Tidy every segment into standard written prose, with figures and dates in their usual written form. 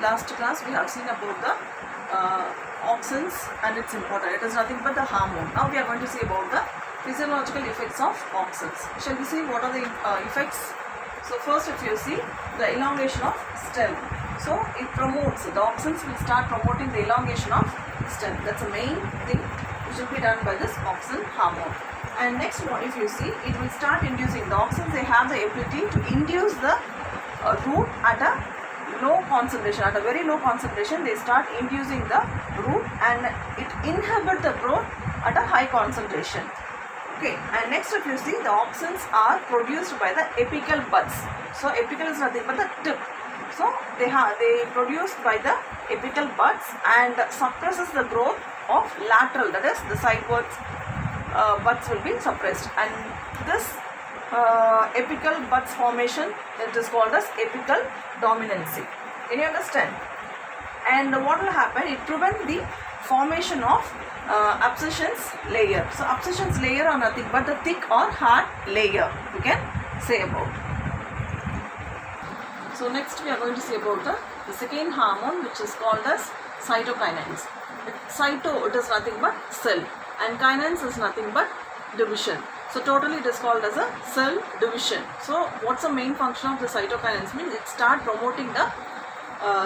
last class we have seen about the auxins and its importance. It is nothing but the hormone. Now we are going to see about the physiological effects of auxins. Shall we see what are the effects? So first, if you see the elongation of stem, so it promotes, the auxins will start promoting the elongation of stem. That's the main thing which will be done by this auxin hormone. And next one, if you see, it will start inducing, the auxins, they have the ability to induce the root at a low concentration, at a very low concentration. They start inducing the root and it inhibits the growth at a high concentration. Okay, and next if you see, the auxins are produced by the apical buds. So apical is nothing but the tip. So they produced by the apical buds and suppresses the growth of lateral, that is the sidewards buds will be suppressed, and this apical buds formation, it is called as apical dominancy. Can you understand? And what will happen? It prevents the formation of abscissions layer. So abscissions layer are nothing but the thick or hard layer, we can say about. So next we are going to see about the second hormone, which is called as cytokinins. Cyto, it is nothing but cell, and kinins is nothing but division. So totally it is called as a cell division. So what's the main function of the cytokinins? Means it start promoting the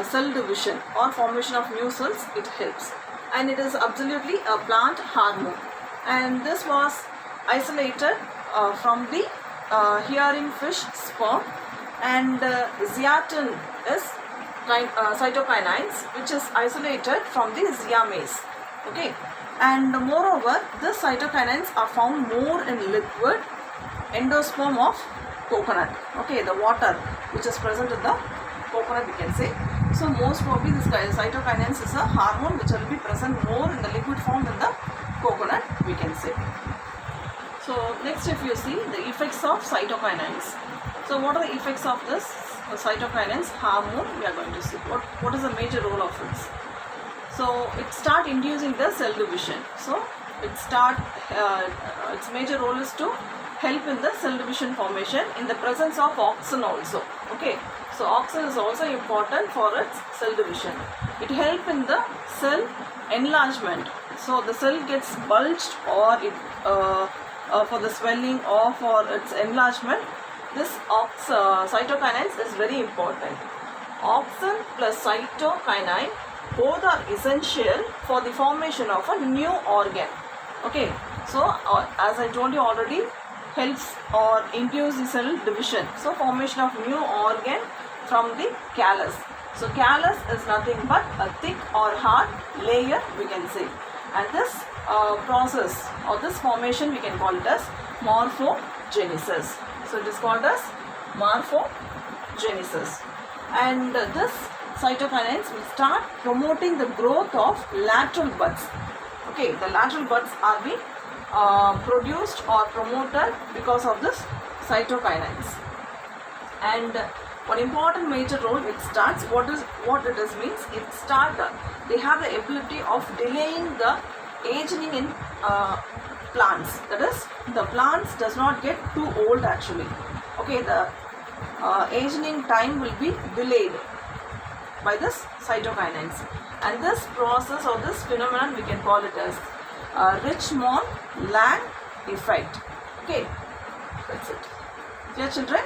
cell division or formation of new cells. It helps, and it is absolutely a plant hormone, and this was isolated from the herring fish sperm, and zeatin is cytokinins, which is isolated from the zeamase. Okay, and moreover the cytokinins are found more in liquid endosperm of coconut. Okay, the water which is present in the coconut, we can say. So most probably this cytokinins is a hormone which will be present more in the liquid form in the coconut, we can say. So next, if you see the effects of cytokinins. So what are the effects of this cytokinins hormone? We are going to see what is the major role of it. So it start inducing the cell division. So it start its major role is to help in the cell division formation in the presence of auxin also. Okay, so auxin is also important for its cell division. It help in the cell enlargement. So the cell gets bulged, or it for the swelling or for its enlargement, this cytokinins is very important. Auxin plus cytokinin both are essential for the formation of a new organ. Okay, so as I told you already, helps or induce the cell division. So formation of new organ from the callus. So callus is nothing but a thick or hard layer, we can say, and this process or this formation we can call it as morphogenesis. So it is called as morphogenesis, and this cytokinins will start promoting the growth of lateral buds. Okay, the lateral buds are being produced or promoted because of this cytokinins. And one important major role it starts, what it is means, it start, they have the ability of delaying the aging in plants. That is, the plants does not get too old actually. Okay, the aging time will be delayed by this cytokinins, and this process or this phenomenon we can call it as Richmond-Lang effect. Okay, that's it. Dear children,